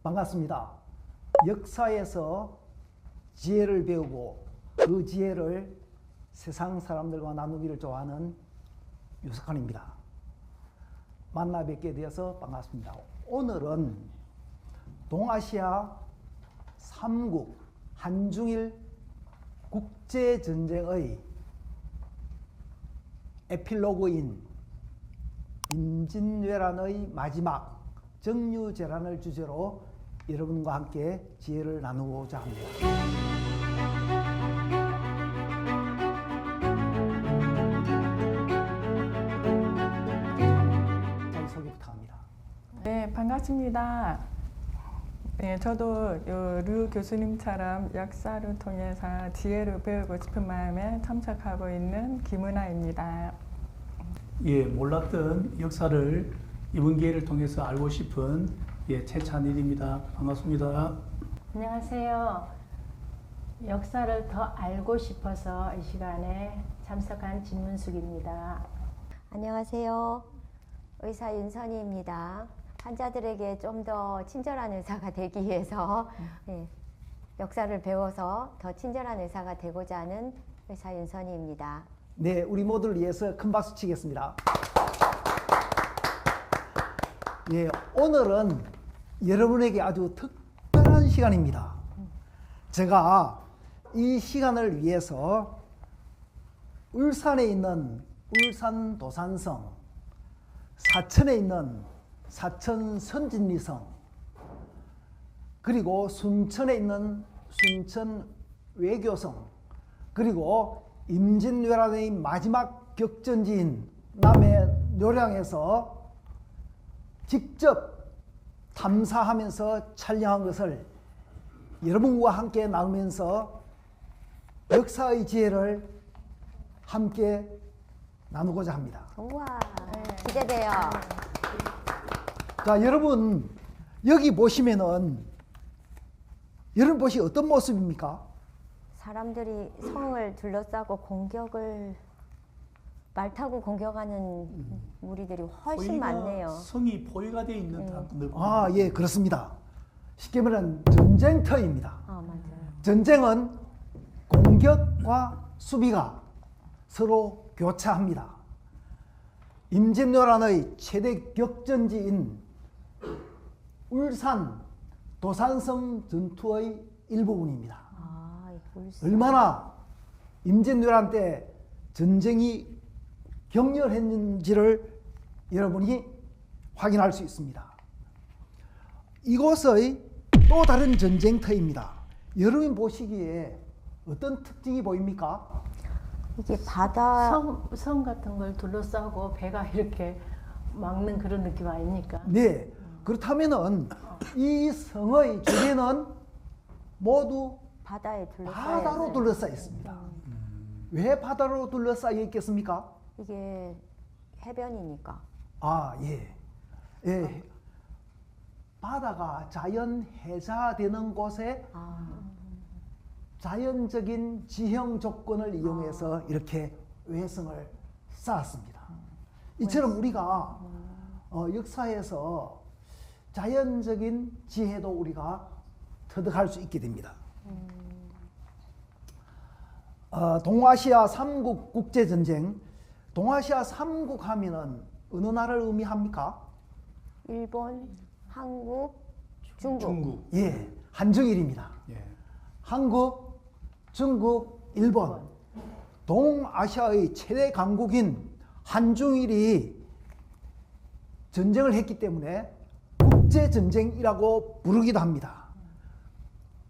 반갑습니다. 역사에서 지혜를 배우고 그 지혜를 세상 사람들과 나누기를 좋아하는 유석환입니다. 만나 뵙게 되어서 반갑습니다. 오늘은 동아시아 3국 한중일 국제전쟁의 에필로그인 임진왜란의 마지막 정유재란을 주제로 여러분과 함께 지혜를 나누고자 합니다. 자기소개 부탁합니다. 네, 반갑습니다. 네, 저도 류 교수님처럼 역사를 통해서 지혜를 배우고 싶은 마음에 참석하고 있는 김은아입니다. 예, 몰랐던 역사를 이번 기회를 통해서 알고 싶은 최찬일입니다. 반갑습니다. 안녕하세요. 역사를 더 알고 싶어서 이 시간에 참석한 진문숙입니다. 안녕하세요. 의사 윤선희입니다. 환자들에게 좀 더 친절한 의사가 되기 위해서 역사를 배워서 더 친절한 의사가 되고자 하는 의사 윤선희입니다. 네, 우리 모두를 위해서 큰 박수 치겠습니다. 예, 오늘은 여러분에게 아주 특별한 시간입니다. 제가 이 시간을 위해서 울산에 있는 울산 도산성, 사천에 있는 사천 선진리성, 그리고 순천에 있는 순천 외교성, 그리고 임진왜란의 마지막 격전지인 남해 노량에서 직접 탐사하면서 촬영한 것을 여러분과 함께 나누면서 역사의 지혜를 함께 나누고자 합니다. 우와, 기대돼요. 자, 여러분 여기 보시면은 여러분 보시 어떤 모습입니까? 사람들이 성을 둘러싸고 말 타고 공격하는 무리들이 훨씬 많네요. 성이 포위가 되어 있는 듯한 아, 예, 그렇습니다. 쉽게 말하면 전쟁터입니다. 맞아요. 전쟁은 공격과 수비가 서로 교차합니다. 임진왜란의 최대 격전지인 울산 도산성 전투의 일부분입니다. 얼마나 임진왜란 때 전쟁이 격렬했는지를 여러분이 확인할 수 있습니다. 이곳의 또 다른 전쟁터입니다. 여러분 보시기에 어떤 특징이 보입니까? 이게 바다 섬 같은 걸 둘러싸고 배가 이렇게 막는 그런 느낌 아닙니까? 네. 그렇다면은 이 성의 주변은 모두 바다에 바다로 둘러싸여 있습니다. 왜 바다로 둘러싸여 있겠습니까? 이게 해변이니까. 아, 예. 예. 바다가 자연 해자되는 곳에 자연적인 지형 조건을 이용해서 이렇게 외성을 쌓았습니다. 이처럼 우리가 역사에서 자연적인 지혜도 우리가 터득할 수 있게 됩니다. 동아시아 3국 국제전쟁, 동아시아 3국 하면은 어느 나라를 의미합니까? 일본, 한국, 중국. 예, 한중일입니다. 예. 한국, 중국, 일본, 동아시아의 최대 강국인 한중일이 전쟁을 했기 때문에 국제전쟁이라고 부르기도 합니다.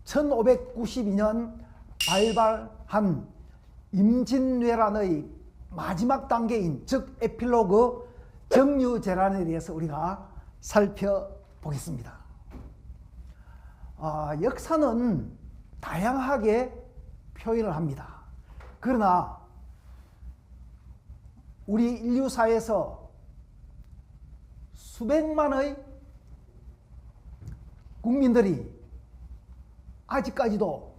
1592년 발발한 임진왜란의 마지막 단계인 즉 에필로그 정유재란에 대해서 우리가 살펴보겠습니다. 역사는 다양하게 표현을 합니다. 그러나 우리 인류사에서 수백만의 국민들이 아직까지도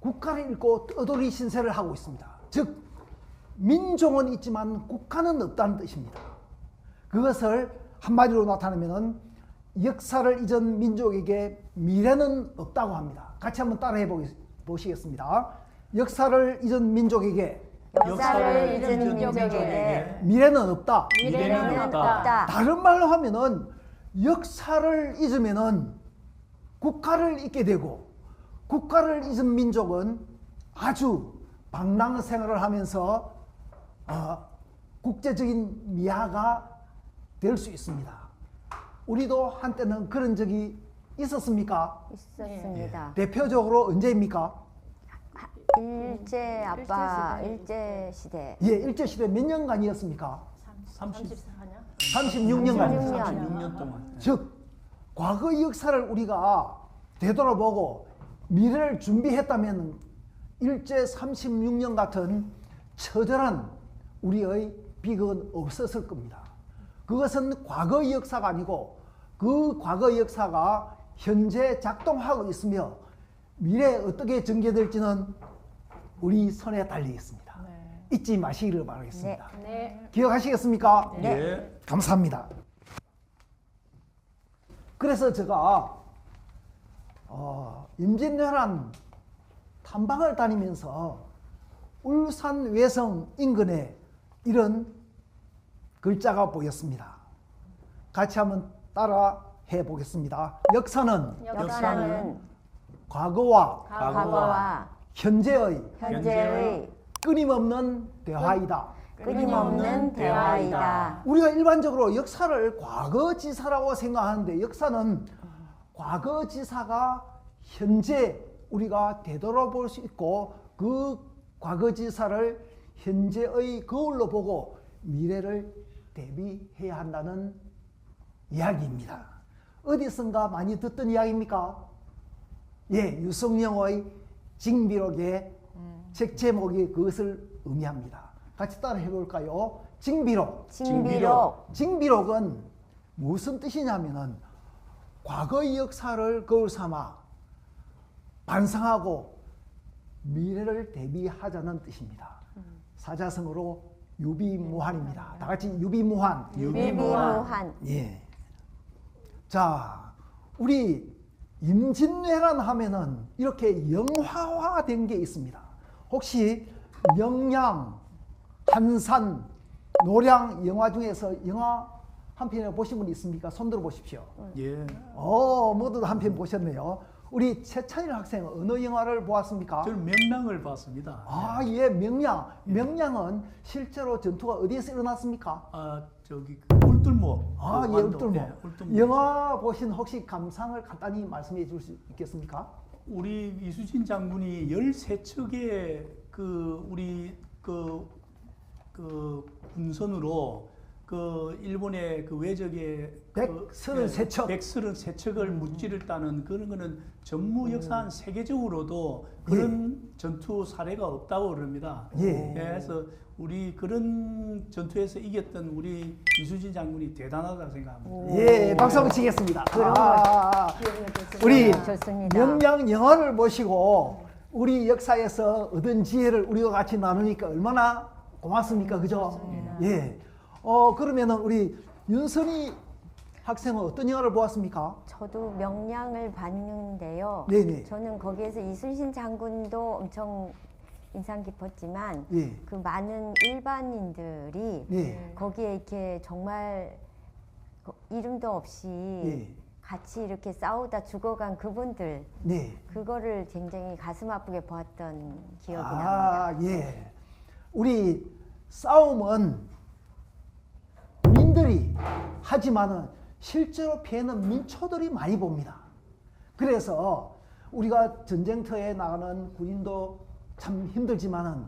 국가를 잃고 떠돌이 신세를 하고 있습니다. 즉 민족은 있지만 국가는 없다는 뜻입니다. 그것을 한마디로 나타내면 역사를 잊은 민족에게 미래는 없다고 합니다. 같이 한번 따라해 보시겠습니다. 역사를 잊은 민족에게 역사를 잊은 민족에게 미래는 없다. 미래는 없다. 다른 말로 하면은 역사를 잊으면은 국가를 잊게 되고 국가를 잊은 민족은 아주 방랑 생활을 하면서 국제적인 미아가 될 수 있습니다. 우리도 한때는 그런 적이 있었습니까? 있었습니다. 대표적으로 언제입니까? 일제 아빠 일제 시대. 예, 일제시대 몇 년간이었습니까? 34년? 36년간. 36년 동안. 즉 과거의 역사를 우리가 되돌아보고 미래를 준비했다면 일제 36년 같은 처절한 우리의 비극은 없었을 겁니다. 그것은 과거의 역사가 아니고 그 과거의 역사가 현재 작동하고 있으며 미래에 어떻게 전개될지는 우리 손에 달려 있습니다. 잊지 마시기를 바라겠습니다. 네. 기억하시겠습니까? 예. 감사합니다. 그래서 제가 임진왜란 탐방을 다니면서 울산 외성 인근에 이런 글자가 보였습니다. 같이 한번 따라 해 보겠습니다. 역사는 역사는 과거와 과거와 현재의 현재의 끊임없는 대화이다. 끊임없는 대화이다. 우리가 일반적으로 역사를 과거지사라고 생각하는데 역사는 과거지사가 현재 우리가 되돌아볼 수 있고 그 과거지사를 현재의 거울로 보고 미래를 대비해야 한다는 이야기입니다. 어디선가 많이 듣던 이야기입니까? 예, 유성룡의 징비록의 책 제목이 그것을 의미합니다. 같이 따라 해볼까요? 징비록. 징비록. 징비록은 무슨 뜻이냐면은 과거의 역사를 거울 삼아 반성하고 미래를 대비하자는 뜻입니다. 사자성어로 유비무환입니다. 다 같이 유비무환. 유비무환. 예. 자, 우리 임진왜란 하면은 이렇게 영화화된 게 있습니다. 혹시 명량, 한산, 노량 영화 중에서 영화 한 편을 보신 분 있습니까? 손들어 보십시오. 예. 모두 한 편 보셨네요. 우리 최찬일 학생은 어느 영화를 보았습니까? 저는 명랑을 봤습니다. 아, 예, 명량. 명량은 실제로 전투가 어디에서 일어났습니까? 저기 울들모. 아, 그 예, 완도. 울들모. 예, 울들모. 영화 보신 혹시 감상을 간단히 말씀해 줄 수 있겠습니까? 우리 이수진 장군이 13척의 그 우리 그 군선으로 그 일본의 그 외적의 133척. 133척을 무찌를 따는 그런 거는 전무 역사한 세계적으로도 그런 전투 사례가 없다고 그럽니다. 예. 그래서 우리 그런 전투에서 이겼던 우리 이수진 장군이 대단하다고 생각합니다. 예, 박수 한번 치겠습니다. 그런 우리 좋습니다. 명량 영화를 보시고 우리 역사에서 얻은 지혜를 우리와 같이 나누니까 얼마나 고맙습니까? 그죠? 예. 그러면은 우리 윤선희 학생은 어떤 영화를 보았습니까? 저도 명량을 봤는데요. 네네. 저는 거기에서 이순신 장군도 엄청 인상 깊었지만 예. 그 많은 일반인들이 예. 거기에 이렇게 정말 이름도 없이 예. 같이 이렇게 싸우다 죽어간 그분들 네. 그거를 굉장히 가슴 아프게 보았던 기억이 납니다. 예. 우리 싸움은 민들이 하지만은 실제로 피해는 민초들이 많이 봅니다. 그래서 우리가 전쟁터에 나가는 군인도 참 힘들지만은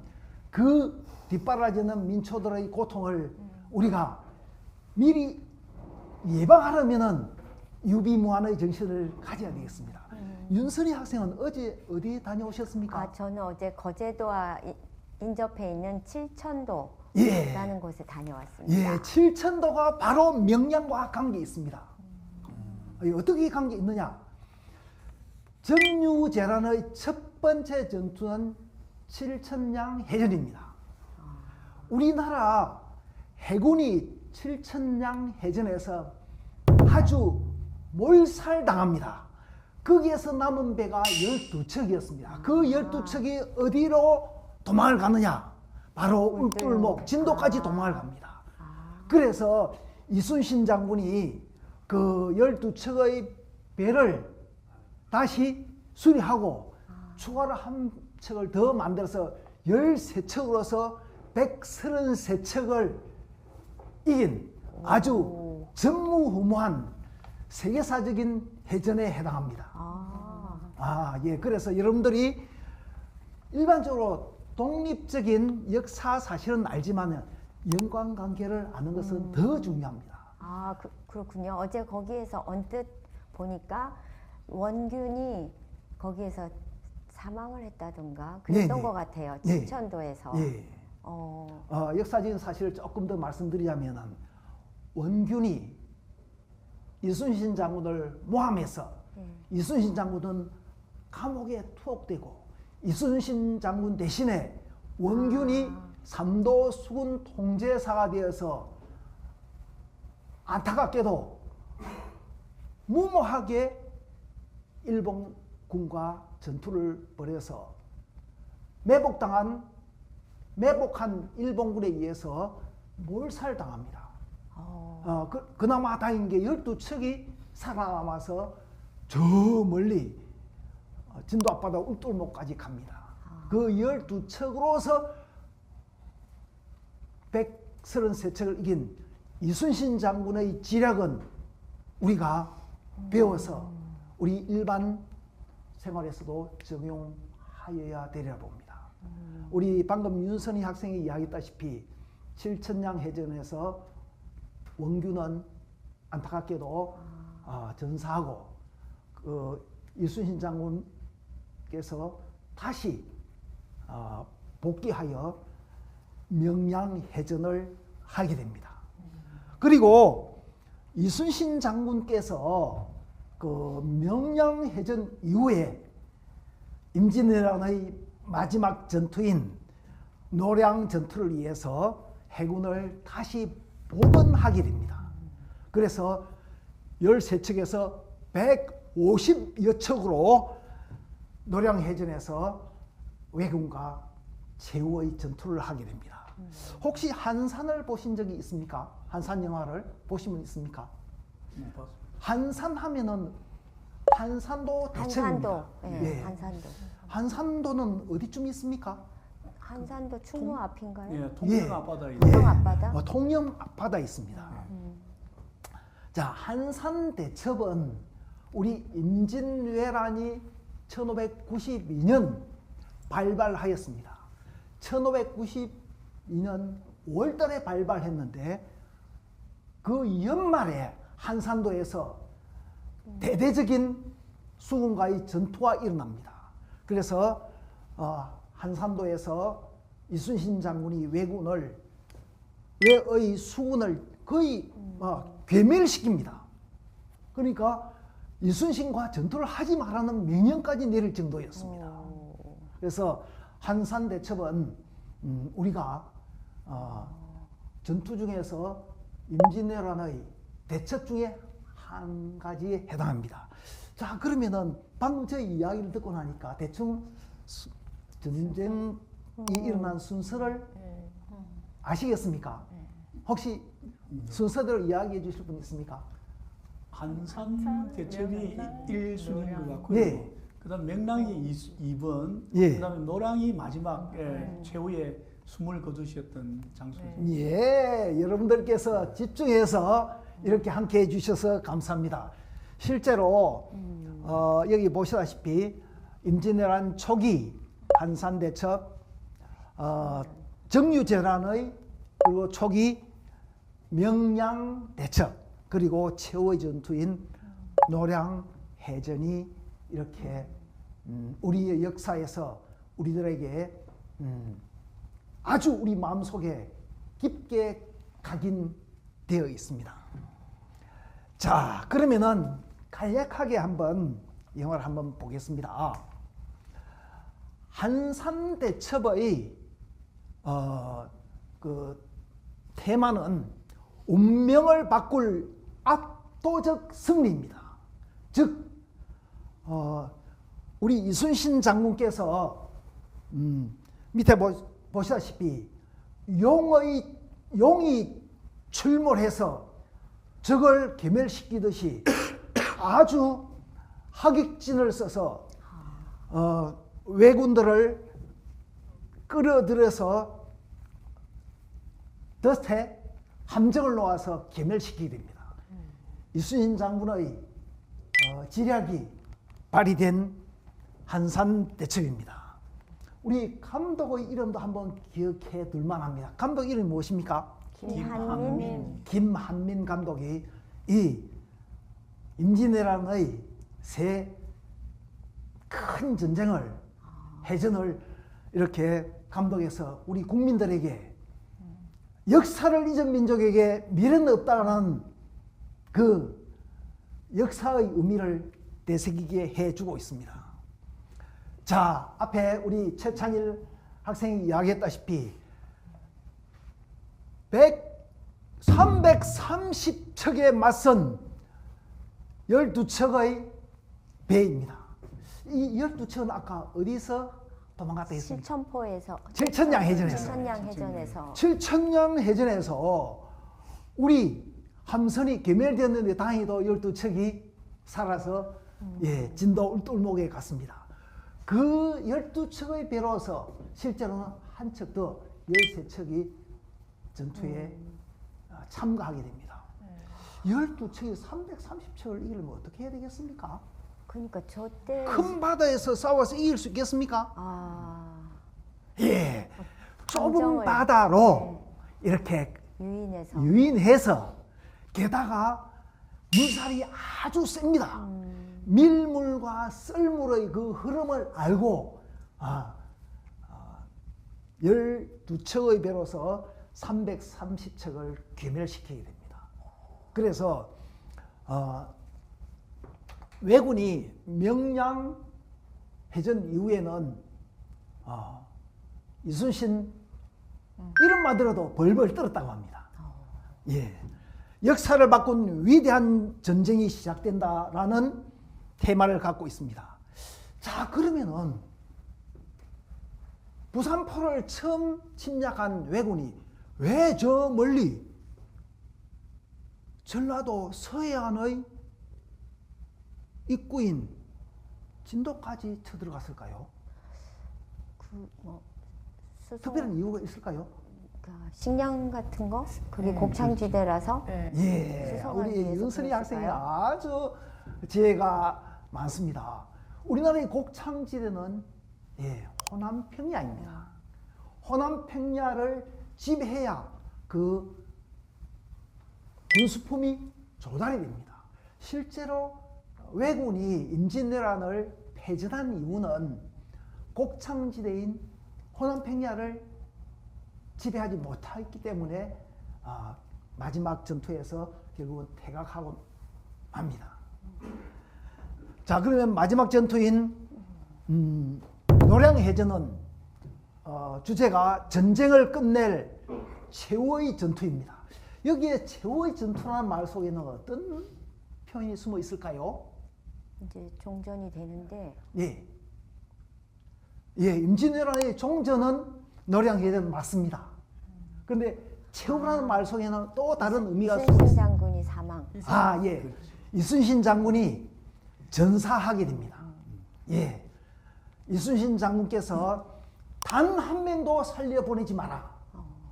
그 뒷바라지는 민초들의 고통을 우리가 미리 예방하려면은 유비무환의 정신을 가져야 되겠습니다. 윤선희 학생은 어제 어디 다녀오셨습니까? 저는 어제 거제도와 인접해 있는 칠천도라는 예. 곳에 다녀왔습니다. 예, 칠천도가 바로 명량과 관계 있습니다. 어떻게 관계 있느냐? 정유재란의 첫 번째 전투는 칠천량 해전입니다. 우리나라 해군이 칠천량 해전에서 아주 몰살당합니다. 거기에서 남은 배가 12척이었습니다. 그 12척이 어디로 도망을 가느냐? 바로 울돌목 진도까지 도망을 갑니다. 그래서 이순신 장군이 그 12척의 배를 다시 수리하고 추가로 한 척을 더 만들어서 13척으로서 133척을 이긴 아주 전무후무한 세계사적인 해전에 해당합니다. 예. 그래서 여러분들이 일반적으로 독립적인 역사 사실은 알지만 연관관계를 아는 것은 더 중요합니다. 그렇군요. 어제 거기에서 언뜻 보니까 원균이 거기에서 사망을 했다던가 그랬던 네네. 것 같아요. 네. 지천도에서. 예. 역사적인 사실을 조금 더 말씀드리자면 원균이 이순신 장군을 모함해서 이순신 장군은 감옥에 투옥되고 이순신 장군 대신에 원균이 삼도 수군 통제사가 되어서 안타깝게도 무모하게 일본군과 전투를 벌여서 매복한 일본군에 의해서 몰살당합니다. 그나마 다행인 게 12척이 살아남아서 저 멀리 진도 앞바다 울돌목까지 갑니다. 그 12척으로서 133척을 이긴 이순신 장군의 지략은 우리가 배워서 우리 일반 생활에서도 적용하여야 되리라 봅니다. 우리 방금 윤선희 학생이 이야기했다시피 칠천량 해전에서 원균은 안타깝게도 전사하고 그 이순신 장군께서 다시 복귀하여 명량해전을 하게 됩니다. 그리고 이순신 장군께서 그 명량해전 이후에 임진왜란의 마지막 전투인 노량 전투를 위해서 해군을 다시 복원하게 됩니다. 그래서 13척에서 150여 척으로 노량해전에서 왜군과 최후의 전투를 하게 됩니다. 혹시 한산을 보신 적이 있습니까? 한산 영화를 보신 분 있습니까? 네, 봤습니다. 한산 하면은 한산도 대첩입니다. 예. 한산도. 한산도는 어디쯤 있습니까? 한산도 충무 앞인가요? 예, 통영 예. 앞바다에 통영 앞바다? 통영 앞바다에 있습니다. 자, 한산 대첩은 우리 임진왜란이 1592년 발발하였습니다. 1592년 5월달에 발발했는데 그 연말에 한산도에서 대대적인 수군과의 전투가 일어납니다. 그래서 한산도에서 이순신 장군이 왜의 수군을 거의 괴멸시킵니다. 그러니까 이순신과 전투를 하지 말라는 명령까지 내릴 정도였습니다. 그래서 한산 대첩은 우리가 전투 중에서 임진왜란의 대첩 중에 한 가지에 해당합니다. 자, 그러면은 방금 저 이야기를 듣고 나니까 대충 전쟁이 일어난 순서를 아시겠습니까? 혹시 순서대로 이야기해 주실 분 있습니까? 한산 대첩이 명량, 1순위인 것 노량. 같고요. 네. 그다음 명량이 2번, 예. 그다음에 노량이 마지막 최후의 숨을 거두셨던 장소죠. 예, 여러분들께서 집중해서 이렇게 함께 해주셔서 감사합니다. 실제로 여기 보시다시피 임진왜란 초기 한산대첩, 정유재란의 그리고 초기 명량대첩, 그리고 최후의 전투인 노량해전이 이렇게 우리의 역사에서 우리들에게 아주 우리 마음속에 깊게 각인되어 있습니다. 자, 그러면은 간략하게 한번 영화를 한번 보겠습니다. 한산대첩의 그 테마는 운명을 바꿀 압도적 승리입니다. 즉 우리 이순신 장군께서 밑에 보시다시피 용이 출몰해서 적을 괴멸시키듯이 아주 하객진을 써서 왜군들을 끌어들여서 덫에 함정을 놓아서 괴멸시키게 됩니다. 이순신 장군의 지략이 발휘된 한산대첩입니다. 우리 감독의 이름도 한번 기억해 둘 만합니다. 감독 이름이 무엇입니까? 김한민. 김한민 감독이 이 임진왜란의 새 큰 전쟁을, 해전을 이렇게 감독해서 우리 국민들에게 역사를 잊은 민족에게 미래는 없다는 그 역사의 의미를 되새기게 해주고 있습니다. 자, 앞에 우리 최창일 학생이 이야기했다시피 330척에 맞선 12척의 배입니다. 이 12척은 아까 어디서 도망갔다 했습니까? 칠천포에서. 칠천량 해전에서. 칠천량 해전에서. 칠천량 해전에서 우리 함선이 괴멸되었는데 다행히도 12척이 살아서 진도 울돌목에 갔습니다. 그 12척의 배로서 실제로는 한 척도 13척이 전투에 참가하게 됩니다. 12척이 330척을 이기려면 어떻게 해야 되겠습니까? 그러니까 저때 큰 바다에서 싸워서 이길 수 있겠습니까? 예, 좁은 함정을, 바다로 이렇게 유인해서. 유인해서 게다가 물살이 아주 셉니다. 밀물과 썰물의 그 흐름을 알고 12척의 배로서 330척을 괴멸시키게 됩니다. 그래서 왜군이 명량 해전 이후에는 이순신 이름만 들어도 벌벌 떨었다고 합니다. 예, 역사를 바꾼 위대한 전쟁이 시작된다라는 테마를 갖고 있습니다. 자, 그러면은 부산포를 처음 침략한 왜군이 왜 저 멀리 전라도 서해안의 입구인 진도까지 쳐들어갔을까요? 특별한 이유가 있을까요? 식량 같은 거? 그게 곡창지대라서? 네. 예, 수송하기 우리 위해서 윤선이 학생이 그랬을까요? 아주 지혜가 많습니다. 우리나라의 곡창지대는 호남 평야입니다. 호남 평야를 지배해야 그 군수품이 조달이 됩니다. 실제로 왜군이 임진왜란을 패전한 이유는 곡창지대인 호남 평야를 지배하지 못했기 때문에 마지막 전투에서 결국은 퇴각하고 맙니다. 자, 그러면 마지막 전투인 노량해전은 주제가 전쟁을 끝낼 최후의 전투입니다. 여기에 최후의 전투라는 말 속에는 어떤 표현이 숨어 있을까요? 이제 종전이 되는데. 예, 임진왜란의 종전은 노량해전 맞습니다. 그런데 최후라는 말 속에는 또 다른 의미가 숨어 이순신 있습니다. 장군이 사망. 예. 이순신 장군이 전사하게 됩니다. 예. 이순신 장군께서 단 한 명도 살려보내지 마라.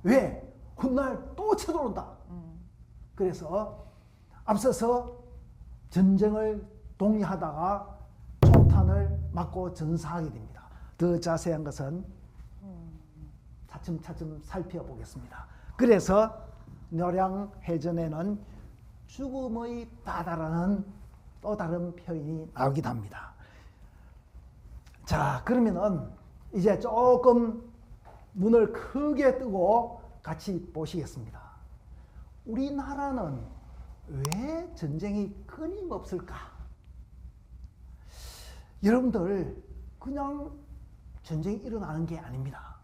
왜? 훗날 또 쳐들어온다. 그래서 앞서서 전쟁을 독려하다가 총탄을 맞고 전사하게 됩니다. 더 자세한 것은 차츰차츰 살펴보겠습니다. 그래서 노량해전에는 죽음의 바다라는 또 다른 표현이 나오기도 합니다. 자, 그러면은 이제 조금 눈을 크게 뜨고 같이 보시겠습니다. 우리나라는 왜 전쟁이 끊임없을까? 여러분들, 그냥 전쟁이 일어나는 게 아닙니다.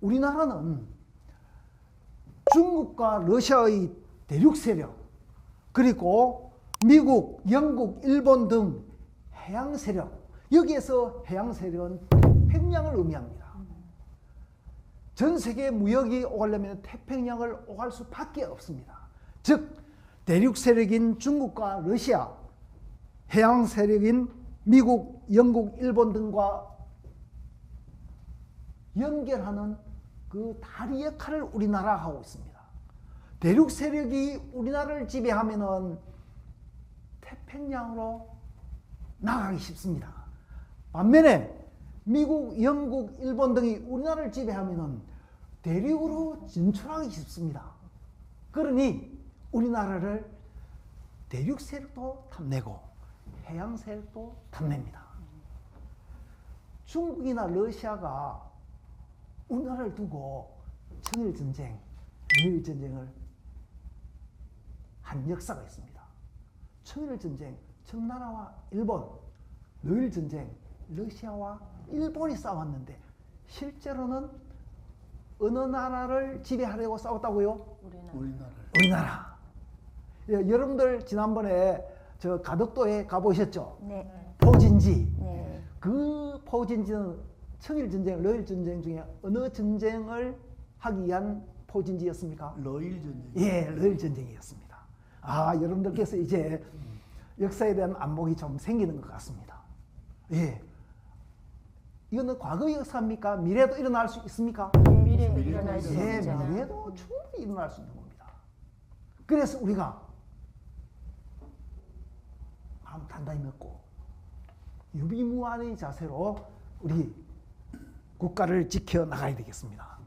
우리나라는 중국과 러시아의 대륙 세력, 그리고 미국, 영국, 일본 등 해양 세력, 여기에서 해양 세력은 태평양을 의미합니다. 전 세계 무역이 오가려면 태평양을 오갈 수밖에 없습니다. 즉 대륙 세력인 중국과 러시아, 해양 세력인 미국, 영국, 일본 등과 연결하는 그 다리 역할을 우리나라가 하고 있습니다. 대륙 세력이 우리나라를 지배하면은 태평양으로 나가기 쉽습니다. 반면에 미국, 영국, 일본 등이 우리나라를 지배하면은 대륙으로 진출하기 쉽습니다. 그러니 우리나라를 대륙 세력도 탐내고 해양 세력도 탐냅니다. 중국이나 러시아가 우리나라를 두고 청일전쟁, 러일전쟁을 한 역사가 있습니다. 청일전쟁, 청나라와 일본, 러일전쟁, 러시아와 일본이 싸웠는데 실제로는 어느 나라를 지배하려고 싸웠다고요? 우리나라. 예, 여러분들 지난번에 저 가덕도에 가보셨죠? 네. 포진지. 네. 그 포진지는 청일전쟁, 러일전쟁 중에 어느 전쟁을 하기 위한 포진지였습니까? 러일 전쟁. 예, 러일전쟁이었습니다. 아, 여러분들께서 이제 역사에 대한 안목이 좀 생기는 것 같습니다. 예. 이거는 과거 역사입니까? 미래도 일어날 수 있습니까? 미래에 일어날 수 예, 있죠. 미래도 충분히 일어날 수 있는 겁니다. 그래서 우리가 마음 단단히 먹고 유비무환의 자세로 우리 국가를 지켜나가야 되겠습니다.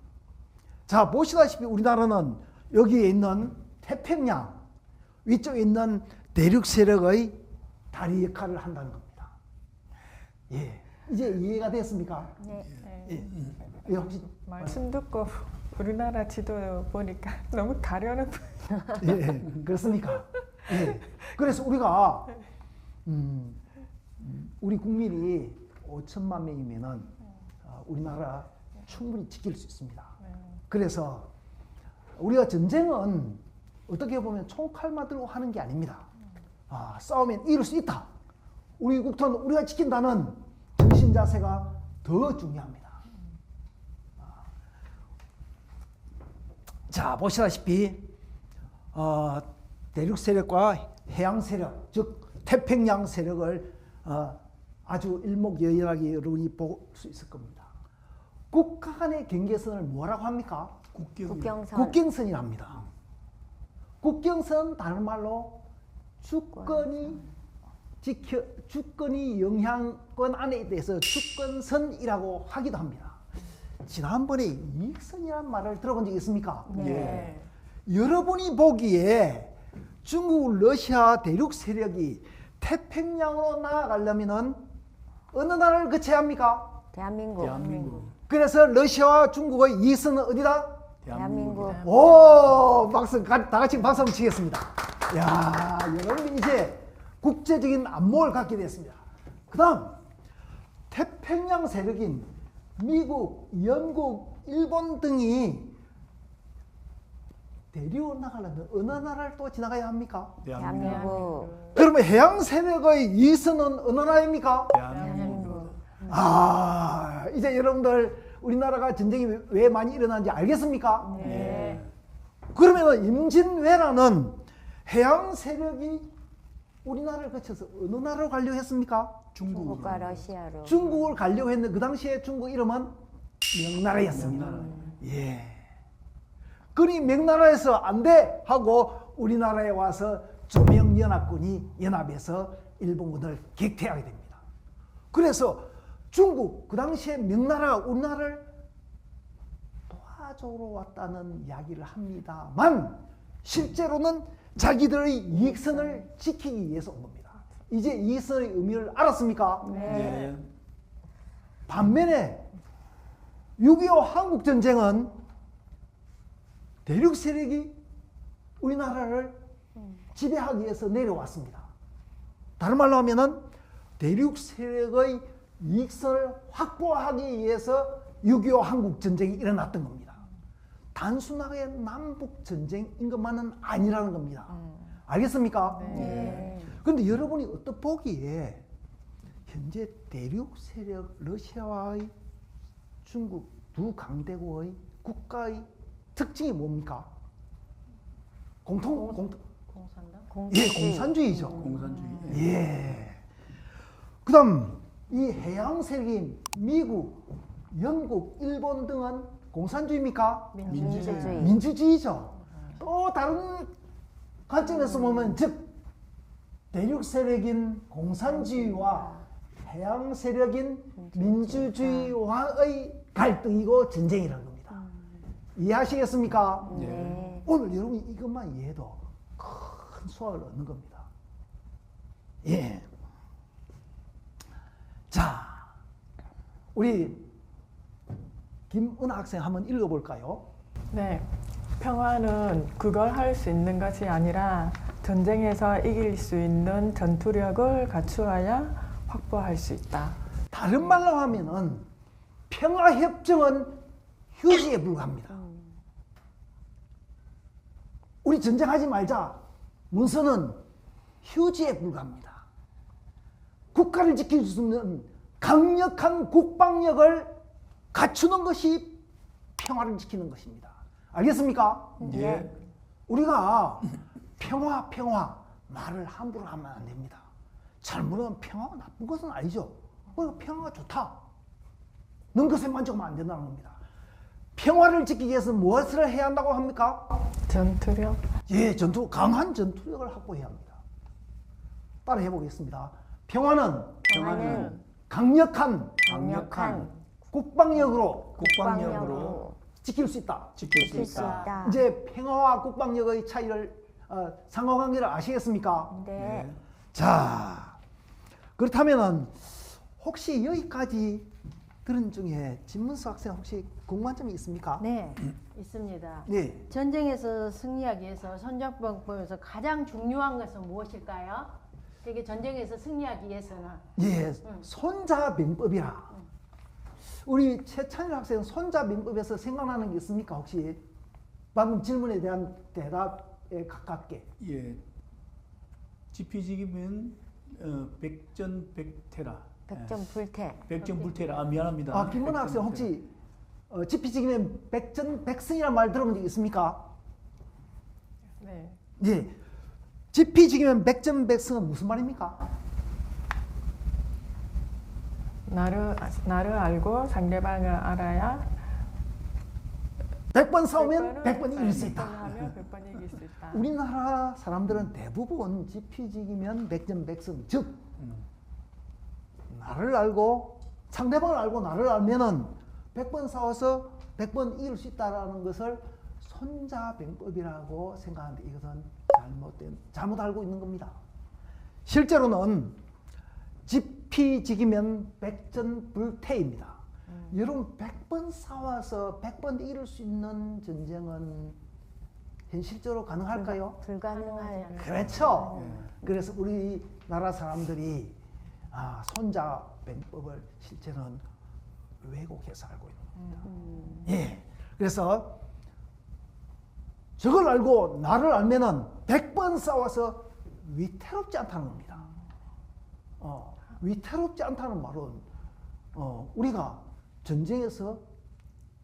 자, 보시다시피 우리나라는 여기에 있는 태평양 위쪽에 있는 대륙 세력의 다리 역할을 한다는 겁니다. 예, 이제 이해가 됐습니까? 네. 예, 예, 혹시 말씀 듣고 우리나라 지도 보니까 너무 가려는 예, 그렇습니까? 예. 그래서 우리가 우리 국민이 5천만 명이면은 우리나라 충분히 지킬 수 있습니다. 그래서 우리가 전쟁은 어떻게 보면 총칼만 들고 하는 게 아닙니다. 싸우면 이룰 수 있다. 우리 국토는 우리가 지킨다는 정신 자세가 더 중요합니다. 자, 보시다시피 대륙 세력과 해양 세력, 즉 태평양 세력을 아주 일목요연하게 여러분이 볼 수 있을 겁니다. 국가 간의 경계선을 뭐라고 합니까? 국경선. 국경선이랍니다. 국경선 다른 말로 주권이 영향권 안에 있대서 주권선이라고 하기도 합니다. 지난번에 이익선이라는 말을 들어본 적 있습니까? 네. 여러분이 보기에 중국, 러시아 대륙 세력이 태평양으로 나아가려면은 어느 나라를 거쳐야 합니까? 대한민국. 대한민국. 그래서 러시아와 중국의 이익선은 어디다? 대한민국. 오, 박수, 다 같이 박수 한번 치겠습니다. 야, 여러분 이제 국제적인 안목을 갖게 됐습니다. 그 다음, 태평양 세력인 미국, 영국, 일본 등이 대륙으로 나가려면 어느 나라를 또 지나가야 합니까? 대한민국. 그러면 해양 세력의 이선은 어느 나라입니까? 대한민국. 이제 여러분들 우리나라가 전쟁이 왜 많이 일어나는지 알겠습니까? 네. 그러면 임진왜란은 해양 세력이 우리나라를 거쳐서 어느 나라로 가려고 했습니까? 중국과 러시아로. 중국을 가려고 했는데 그 당시에 중국 이름은 명나라였습니다. 예. 그러니 명나라에서 안 돼 하고 우리나라에 와서 조명연합군이 연합해서 일본군을 격퇴하게 됩니다. 그래서 중국 그 당시에 명나라가 우리나라를 도와주러 왔다는 이야기를 합니다만 실제로는 자기들의 이익선을 지키기 위해서 온 겁니다. 이제 이익선의 의미를 알았습니까? 네. 반면에 6.25 한국전쟁은 대륙 세력이 우리나라를 지배하기 위해서 내려왔습니다. 다른 말로 하면은 대륙 세력의 이익선을 확보하기 위해서 6.25 한국전쟁이 일어났던 겁니다. 단순하게 남북전쟁인 것만은 아니라는 겁니다. 알겠습니까? 네. 그런데 여러분이 어떻게 보기에 현재 대륙 세력 러시아와의 중국 두 강대국의 국가의 특징이 뭡니까? 공산당? 공산주의죠. 공산주의. 예. 그다음 이 해양 세력인 미국, 영국, 일본 등은 공산주의입니까? 민주주의. 민주주의죠. 또 다른 관점에서 보면 즉 대륙 세력인 공산주의와 해양 세력인 민주주의와의 갈등이고 전쟁이라는 겁니다. 이해하시겠습니까? 네. 오늘 여러분이 이것만 이해해도 큰 수확을 얻는 겁니다. 예. 자, 우리 김은하 학생 한번 읽어볼까요? 네. 평화는 그걸 할 수 있는 것이 아니라 전쟁에서 이길 수 있는 전투력을 갖추어야 확보할 수 있다. 다른 말로 하면은 평화협정은 휴지에 불과합니다. 우리 전쟁하지 말자. 문서는 휴지에 불과합니다. 국가를 지킬 수 있는 강력한 국방력을 갖추는 것이 평화를 지키는 것입니다. 알겠습니까? 예. 우리가 평화 말을 함부로 하면 안 됩니다. 잘못하면 평화가 나쁜 것은 아니죠. 그러니까 평화가 좋다. 는 것에 만족하면 안 된다는 겁니다. 평화를 지키기 위해서 무엇을 해야 한다고 합니까? 전투력. 예, 강한 전투력을 확보해야 합니다. 따라 해보겠습니다. 평화는 강력한 국방력으로 국방력으로 지킬 수 있다. 지킬 수 지킬 수 있다. 있다. 이제 평화와 국방력의 차이를 상호관계를 아시겠습니까? 네. 자, 그렇다면은 혹시 여기까지 들은 중에 진문수 학생 혹시 궁금한 점이 있습니까? 네, 있습니다. 네. 전쟁에서 승리하기 위해서 선전법에서 가장 중요한 것은 무엇일까요? 되게 전쟁에서 승리하기 위해서는 예, 손자병법이라. 우리 최찬일 학생은 손자병법에서 생각나는 게 있습니까? 혹시 방금 질문에 대한 대답에 가깝게. 예. 지피지기면 백전백태라. 백전불태. 백전불태라. 아, 미안합니다. 김문하 학생 혹시 지피지기면 백전백승이라는 말 들어본 적 있습니까? 네. 예. 지피지기면 백전백승은 무슨 말입니까? 나를 알고 상대방을 알아야 100번 싸우면 100번 이길 수 있다. 100번 하면 100번 이길 수 있다. 우리나라 사람들은 대부분 지피지기면 백전백승, 즉 나를 알고 상대방을 알고 나를 알면은 100번 싸워서 100번 이길 수 있다라는 것을 손자병법이라고 생각하는데 이것은 잘못 알고 있는 겁니다. 실제로는 지피지기면 백전불태입니다. 여러분 100번 싸워서 100번 이길 수 있는 전쟁은 현실적으로 가능할까요? 불가능할. 그렇죠. 그래서 우리나라 사람들이 손자병법을 실제는 왜곡해서 알고 있는 겁니다. 예. 그래서 저걸 알고 나를 알면은 100번 싸워서 위태롭지 않다는 겁니다. 위태롭지 않다는 말은 우리가 전쟁에서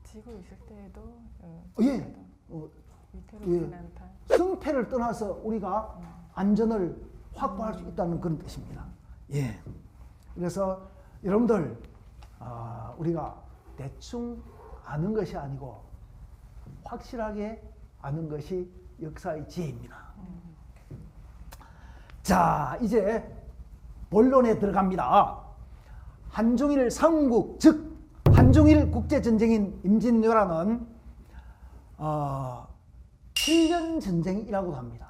지고 있을 때에도 예. 위태롭진 않다. 승패를 떠나서 우리가 안전을 확보할 수 있다는 그런 뜻입니다. 예. 그래서 여러분들 우리가 대충 아는 것이 아니고 확실하게 아는 것이 역사의 지혜입니다. 자, 이제 본론에 들어갑니다. 한중일 삼국, 즉 한중일 국제전쟁인 임진왜란은 7년 전쟁이라고도 합니다.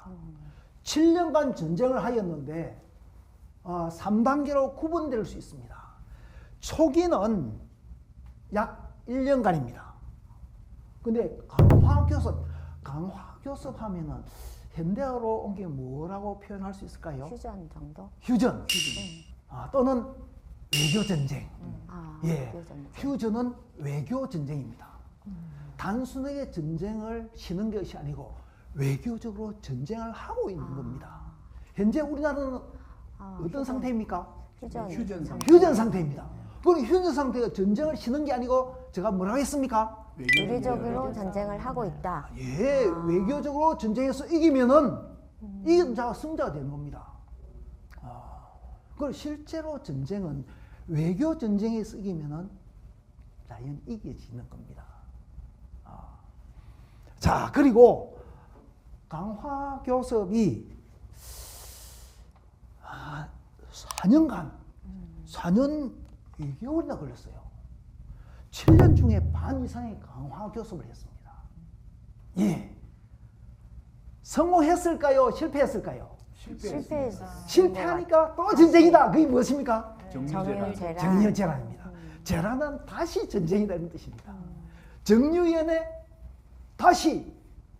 7년간 전쟁을 하였는데 3단계로 구분될 수 있습니다. 초기는 약 1년간입니다. 근데 강화교섭 하면은 현대어로 옮기면 뭐라고 표현할 수 있을까요? 휴전 정도? 휴전. 또는 외교전쟁. 예. 휴전. 휴전은 외교전쟁입니다. 단순하게 전쟁을 치는 것이 아니고 외교적으로 전쟁을 하고 있는 겁니다. 현재 우리나라는 어떤 상태입니까? 휴전 상태. 휴전 상태입니다. 그럼 휴전 상태가 전쟁을 치는 게 아니고 제가 뭐라고 했습니까? 외교적으로 전쟁을 하고 있다. 예, 외교적으로 전쟁에서 이기면은 이긴 자가 승자가 되는 겁니다. 그리고 실제로 전쟁은 외교 전쟁에서 이기면은 자연 이겨지는 겁니다. 자, 그리고 강화 교섭이 4년간 4년 2개월이나 걸렸어요. 7년 중에 반 이상의 강화 교섭을 했습니다. 예. 성공했을까요? 실패했을까요? 실패했어. 실패하니까 또 전쟁이다. 그게 무엇입니까? 정유재란. 정유재란입니다. 재란은 다시 전쟁이다 이런 뜻입니다. 정유연의 다시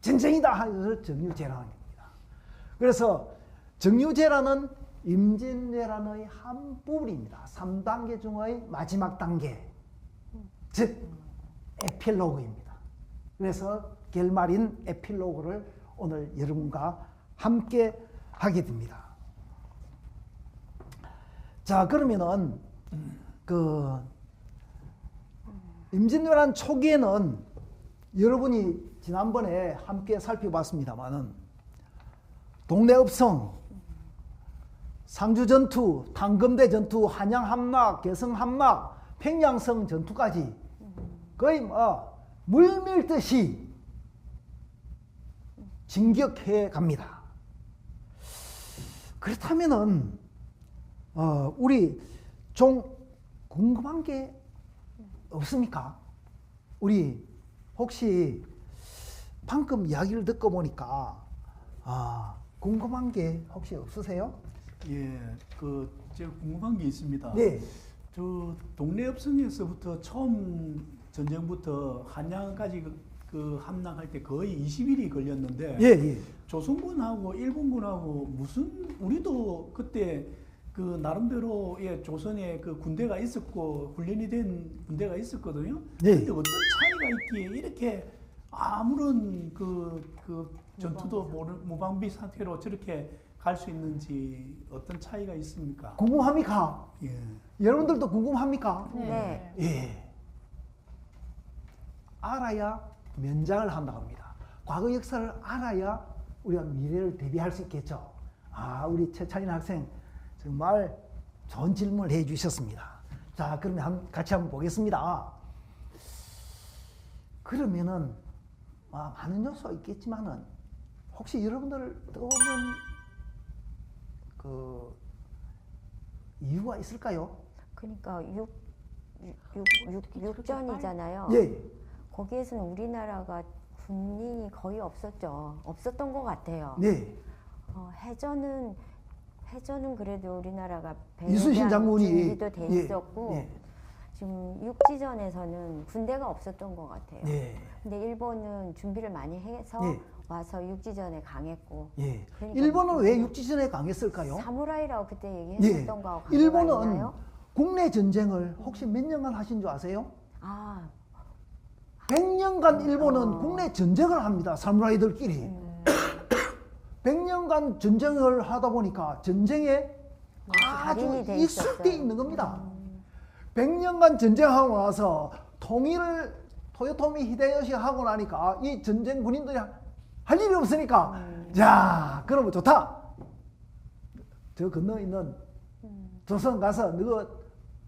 전쟁이다 하면서 정유재란입니다. 그래서 정유재란은 임진왜란의 한 부분입니다. 3단계 중의 마지막 단계, 즉 에필로그입니다. 그래서 결말인 에필로그를 오늘 여러분과 함께 하게 됩니다. 자, 그러면은 그 임진왜란 초기에는 여러분이 지난번에 함께 살펴봤습니다만은 동래읍성, 상주전투, 당금대 전투, 한양함락, 개성함락, 평양성 전투까지 거의 물밀듯이 진격해 갑니다. 그렇다면은 우리 좀 궁금한 게 없습니까? 우리 혹시 방금 이야기를 듣고 보니까 궁금한 게 혹시 없으세요? 예, 제가 궁금한 게 있습니다. 네. 저 동래읍성에서부터 처음 전쟁부터 한양까지 그 함락할 때 거의 20일이 걸렸는데 예, 예. 조선군하고 일본군하고 무슨 우리도 그때 그 나름대로의 조선에 그 군대가 있었고 훈련이 된 군대가 있었거든요. 네. 근데 어떤 차이가 있기에 이렇게 아무런 그 전투도 무방비 상태로 저렇게 갈 수 있는지 어떤 차이가 있습니까? 궁금합니까? 예. 여러분들도 궁금합니까? 네. 예. 알아야 면장을 한다고 합니다. 과거 역사를 알아야 우리가 미래를 대비할 수 있겠죠. 우리 최찬인 학생 정말 좋은 질문을 해 주셨습니다. 자, 그러면 같이 한번 보겠습니다. 그러면은 많은 요소가 있겠지만은 혹시 여러분들 떠오르는 그 이유가 있을까요? 그러니까 육전이잖아요. 예. 거기에서는 우리나라가 군인이 거의 없었죠. 없었던 것 같아요. 네. 해전은 그래도 우리나라가 배에 이순신 대한 장군이 준비도 돼 예, 있었고 예. 지금 육지전에서는 군대가 없었던 것 같아요. 예. 근데 일본은 준비를 많이 해서 예. 와서 육지전에 강했고. 예. 그러니까 일본은 왜 육지전에 강했을까요? 사무라이라고 그때 예. 얘기했었던 거하고 관계가 일본은 있나요? 국내 전쟁을 혹시 몇 년간 하신 줄 아세요? 아, 100년간 일본은 국내 전쟁을 합니다. 사무라이들끼리. 100년간 전쟁을 하다 보니까 전쟁에 아주 달인이 돼 익숙돼 있었어요. 있는 겁니다. 100년간 전쟁하고 나서 통일을 토요토미 히데요시가 하고 나니까 이 전쟁 군인들이 할 일이 없으니까 자, 그러면 좋다. 저 건너 있는 조선 가서 너가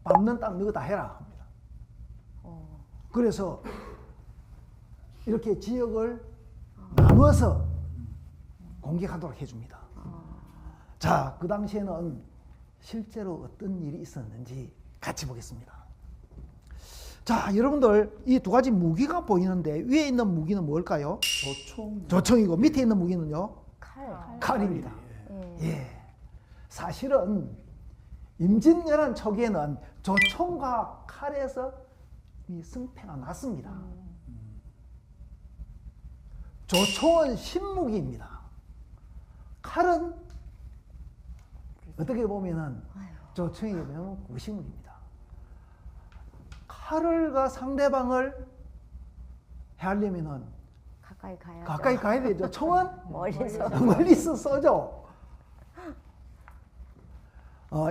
밟는 땅 너가 다 해라 합니다. 그래서 이렇게 지역을 나누어서 공격하도록 해줍니다. 자, 그 당시에는 실제로 어떤 일이 있었는지 같이 보겠습니다. 자, 여러분들 이 두 가지 무기가 보이는데 위에 있는 무기는 뭘까요? 조총이고 밑에 있는 무기는요? 칼입니다. 예. 사실은 임진왜란 초기에는 조총과 칼에서 이 승패가 났습니다. 조총은 신무기입니다. 칼은 어떻게 보면은 조총에 보면 구식무기입니다. 칼을 상대방을 해하려면은 가까이 가야죠. 가까이 가야 되죠. 총은 멀리서. 멀리서 쏘죠.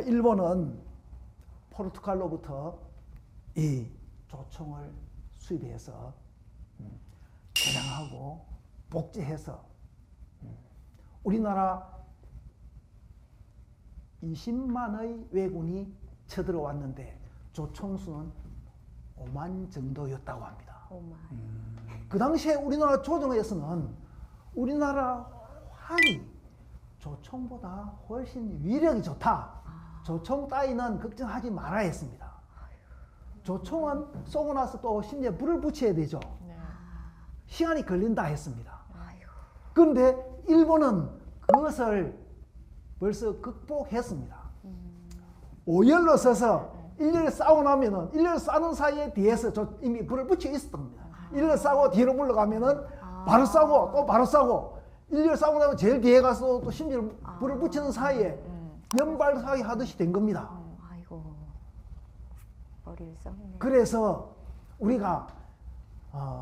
일본은 포르투갈로부터 이 조총을 수입해서 개량하고 복제해서 우리나라 20만의 왜군이 쳐들어왔는데 조총수는 5만 정도였다고 합니다. 오마. 그 당시에 우리나라 조정에서는 우리나라 활이 조총보다 훨씬 위력이 좋다. 조총 따위는 걱정하지 말아야 했습니다. 조총은 쏘고 나서 또 심지어 불을 붙여야 되죠. 네. 시간이 걸린다 했습니다. 아이고. 그런데 일본은 그것을 벌써 극복했습니다. 오열로 서서 일렬 싸우고 나면은 일렬 싸는 사이에 뒤에서 이미 불을 붙여 있었던 겁니다. 일렬 싸고 뒤로 물러가면은 바로 싸고 또 바로 싸고 일렬 싸고 나면 제일 뒤에 가서 또 심지어 불을 붙이는 사이에 연발 사이 하듯이 된 겁니다. 아이고. 머리를 썼네. 그래서 우리가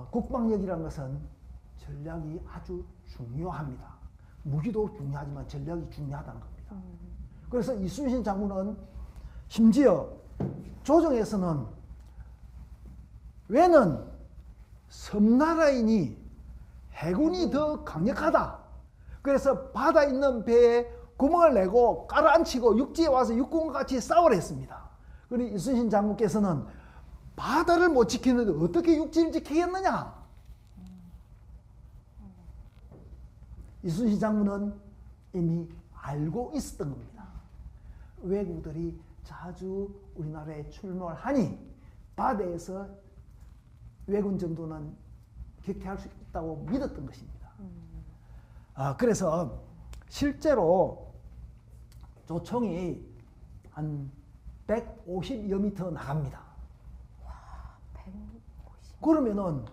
국방력이라는 것은 전략이 아주 중요합니다. 무기도 중요하지만 전략이 중요하다는 겁니다. 그래서 이순신 장군은 심지어 조정에서는 왜는 섬나라이니 해군이 더 강력하다. 그래서 바다 있는 배에 구멍을 내고 깔아앉히고 육지에 와서 육군과 같이 싸우려 했습니다. 그런데 이순신 장군께서는 바다를 못 지키는데 어떻게 육지를 지키겠느냐? 이순신 장군은 이미 알고 있었던 겁니다. 외국들이 자주 우리나라에 출몰 하니 바다에서 왜군 정도는 격퇴할 수 있다고 믿었던 것입니다. 그래서 실제로 조총이 한 150여 미터 나갑니다. 150. 그러면은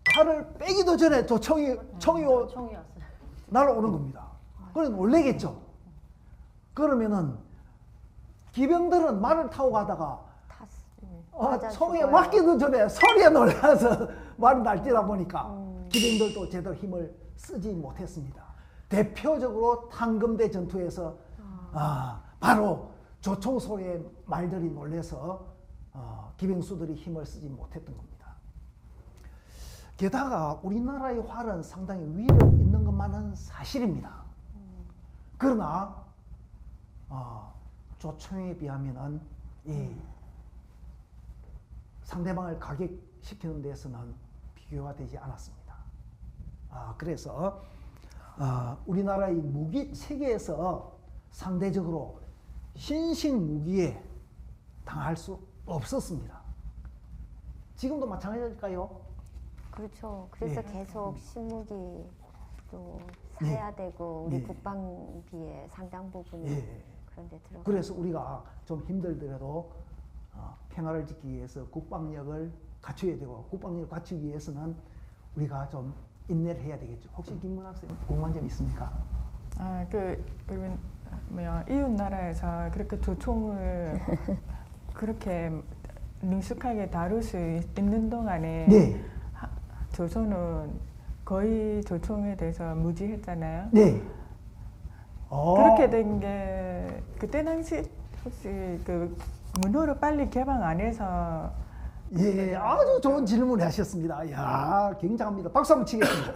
칼을 빼기도 전에 총이 총이었어요. 날아오는 겁니다. 그래 놀래겠죠. 그러면은 기병들은 말을 타고 가다가 맞아 총에 죽어요. 맞기도 전에 소리에 놀라서 말이 날뛰다 보니까 기병들도 제대로 힘을 쓰지 못했습니다. 대표적으로 탄검대 전투에서 바로 조총 소리에 말들이 놀래서 기병수들이 힘을 쓰지 못했던 겁니다. 게다가 우리나라의 활은 상당히 위력 있는 것만은 사실입니다. 그러나 조총에 비하면은 이 상대방을 가격시키는 데서는 비교가 되지 않았습니다. 그래서 우리나라의 무기 체계에서 상대적으로 신식 무기에 당할 수 없었습니다. 지금도 마찬가지일까요? 그렇죠. 그래서 예. 계속 신무기도 사야 되고 우리 예. 국방비의 상당 부분이 예. 그런데 들어가. 그래서 우리가 좀 힘들더라도 평화를 지키기 위해서 국방력을 갖춰야 되고 국방력을 갖추기 위해서는 우리가 좀 인내를 해야 되겠죠. 혹시 김문 학생 궁금한 점 있습니까? 그리고 이웃 나라에서 그렇게 조총을 그렇게 능숙하게 다룰 수 있는 동안에 네. 조선은 거의 조총에 대해서 무지했잖아요. 네. 그렇게 된 게 그때 당시 혹시 그 문호를 빨리 개방 안 해서 예, 아주 좋은 질문을 하셨습니다. 야, 굉장합니다. 박수 한번 치겠습니다.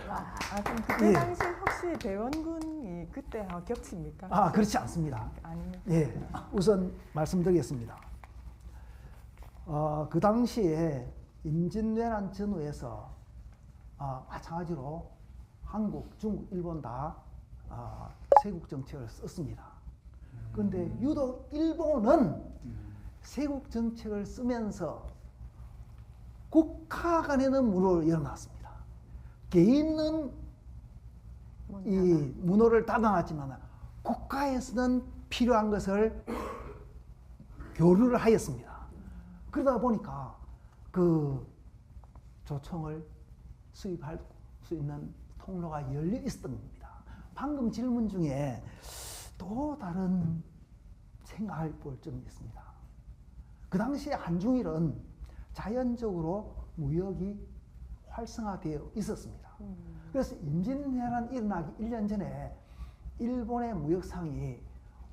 그럼 그때 예. 당시 혹시 대원군이 그때 겹칩니까? 그렇지 않습니다. 아닙니까? 예, 우선 말씀드리겠습니다. 그 당시에 임진왜란 전후에서 마찬가지로 한국, 중국, 일본 다 세국 정책을 썼습니다. 그런데 유독 일본은 세국 정책을 쓰면서 국가 간에는 문호를 열어놨습니다. 개인은 이 문호를 닫아놨지만 국가에서는 필요한 것을 교류를 하였습니다. 그러다 보니까 그 조총을 수입할 수 있는 통로가 열려 있었던 겁니다. 방금 질문 중에 또 다른 생각할 볼 점이 있습니다. 그 당시에 한중일은 자연적으로 무역이 활성화되어 있었습니다. 그래서 임진왜란 일어나기 1년 전에 일본의 무역상이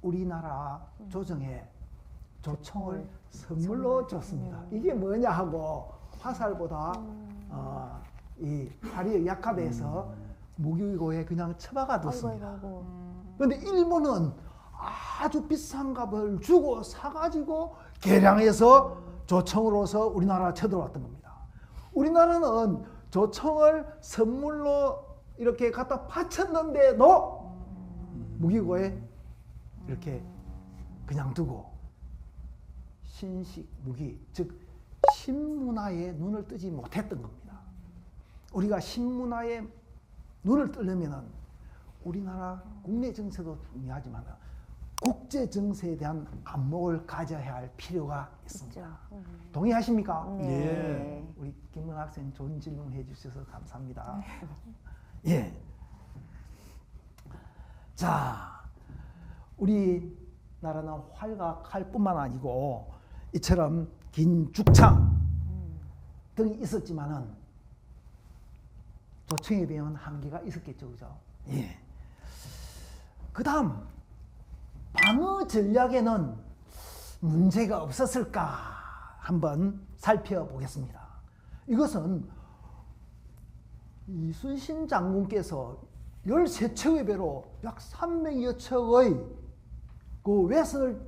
우리나라 조정에 조총을 선물로 줬습니다. 이게 뭐냐 하고 화살보다 이 활이 약하대서 무기고에 그냥 처박아 뒀습니다. 그런데 일본은 아주 비싼 값을 주고 사가지고 개량해서 조총으로서 우리나라 쳐들어왔던 겁니다. 우리나라는 조총을 선물로 이렇게 갖다 바쳤는데도 무기고에 이렇게 그냥 두고 신식 무기, 즉 신문화에 눈을 뜨지 못했던 겁니다. 우리가 신문화에 눈을 뜨려면 우리나라 국내 정세도 중요하지만 국제 정세에 대한 안목을 가져야 할 필요가 있습니다. 동의하십니까? 네. 예. 우리 김은 학생 좋은 질문 해주셔서 감사합니다. 예. 자, 우리나라는 활과 칼뿐만 아니고 이처럼 긴 죽창 등이 있었지만은 조총에 비하면 한계가 있었겠죠, 그죠? 예. 그다음 방어 전략에는 문제가 없었을까 한번 살펴보겠습니다. 이것은 이순신 장군께서 13척의 배로 약 300여 척의 그 외선을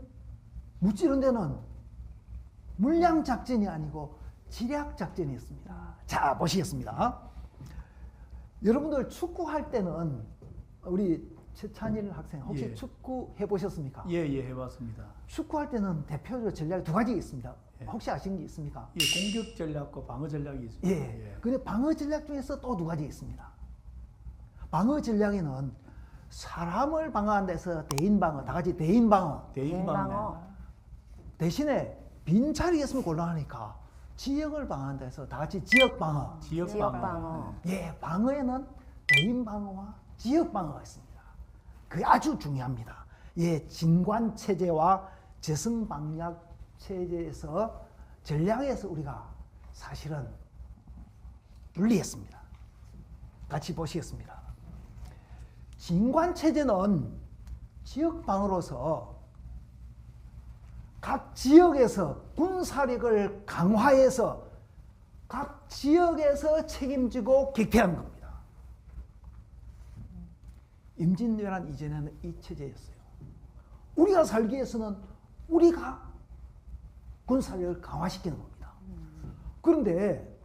무찌른 데는 물량 작전이 아니고 지략 작전이었습니다. 자, 보시겠습니다. 여러분들 축구할 때는 우리 최찬일 학생 혹시 예. 축구 해보셨습니까? 예, 예, 해봤습니다. 축구할 때는 대표적으로 전략이 두 가지 있습니다. 예. 혹시 아시는 게 있습니까? 예, 공격 전략과 방어 전략이 있습니다. 예. 근데 방어 전략 중에서 또 두 가지 있습니다. 방어 전략에는 사람을 방어한다 해서 대인 방어, 다 같이 대인 방어. 대인 방어. 대신에 빈자리가 있으면 곤란하니까 지역을 방어한다 해서 다 같이 지역 방어. 지역 지역 방어. 방어. 예, 방어에는 대인 방어와 지역 방어가 있습니다. 그게 아주 중요합니다. 예, 진관 체제와 재성 방략 체제에서 전략에서 우리가 사실은 분리했습니다. 같이 보시겠습니다. 진관 체제는 지역 방어로서 각 지역에서 군사력을 강화해서 각 지역에서 책임지고 격퇴하는 겁니다. 임진왜란 이전에는 이 체제였어요. 우리가 살기 위해서는 우리가 군사력을 강화시키는 겁니다. 그런데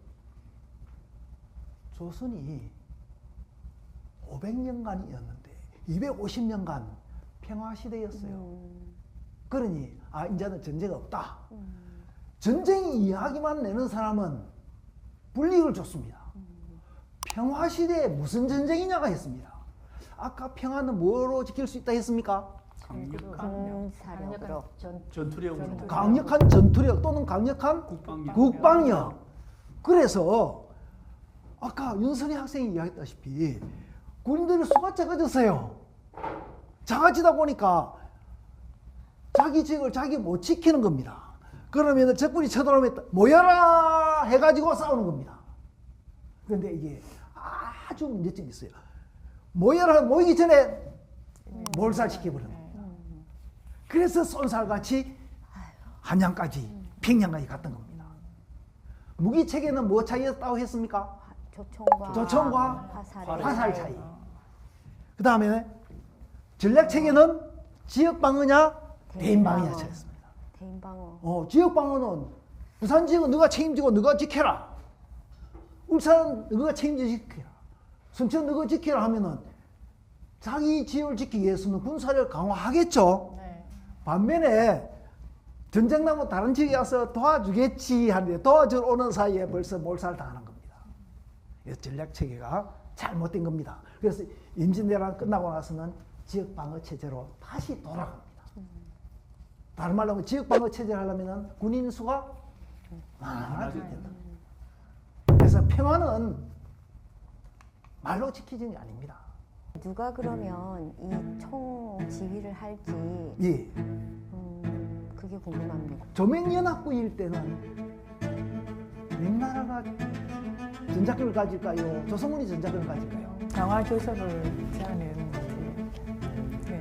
조선이 500년간이었는데 250년간 평화시대였어요. 그러니 이제는 전쟁 없다. 전쟁 이야기만 내는 사람은 불이익을 줬습니다. 평화시대에 무슨 전쟁이냐가 했습니다. 아까 평화는 뭐로 지킬 수 있다 했습니까? 강력한 군사력으로. 전투력으로. 강력한 전투력 또는 강력한 국방력. 국방력. 그래서 아까 윤선희 학생이 이야기했다시피 군인들의 수가 작아졌어요. 작아지다 보니까 자기 지역을 자기 못 지키는 겁니다. 그러면 적군이 쳐들어오면 모여라 해가지고 싸우는 겁니다. 그런데 이게 아주 문제점이 있어요. 모여라 모이기 전에 몰살시켜버립니다. 그래서 쏜살같이 한양까지 평양까지 갔던 겁니다. 무기체계는 뭐 차이였다고 했습니까? 조총과 화살 차이. 그 다음에 전략체계는 지역방어냐 대인방어냐 차이였습니다. 대인방어. 지역방어는 부산 지역은 너가 책임지고 너가 지켜라. 울산은 너가 책임져 지켜라. 순천 너가 지켜라 하면은 자기 지역을 지키기 위해서는 군사력을 강화하겠죠. 네. 반면에 전쟁 나면 다른 지역에 와서 도와주겠지 하는데 도와주러 오는 사이에 벌써 몰살 당하는 겁니다. 그래서 전략 체계가 잘못된 겁니다. 그래서 임진왜란 끝나고 나서는 지역 방어 체제로 다시 돌아갑니다. 다른 말로 하면 지역 방어 체제를 하려면 군인 수가 많아져야 된다. 그래서 평화는 말로 지키는 게 아닙니다. 누가 그러면 이 총 지휘를 할지 예. 그게 궁금합니다. 조맹연합군일 때는 명나라가 전작권을 가질까요? 조성군이 전작권을 가질까요? 강화 교섭을 제안했는데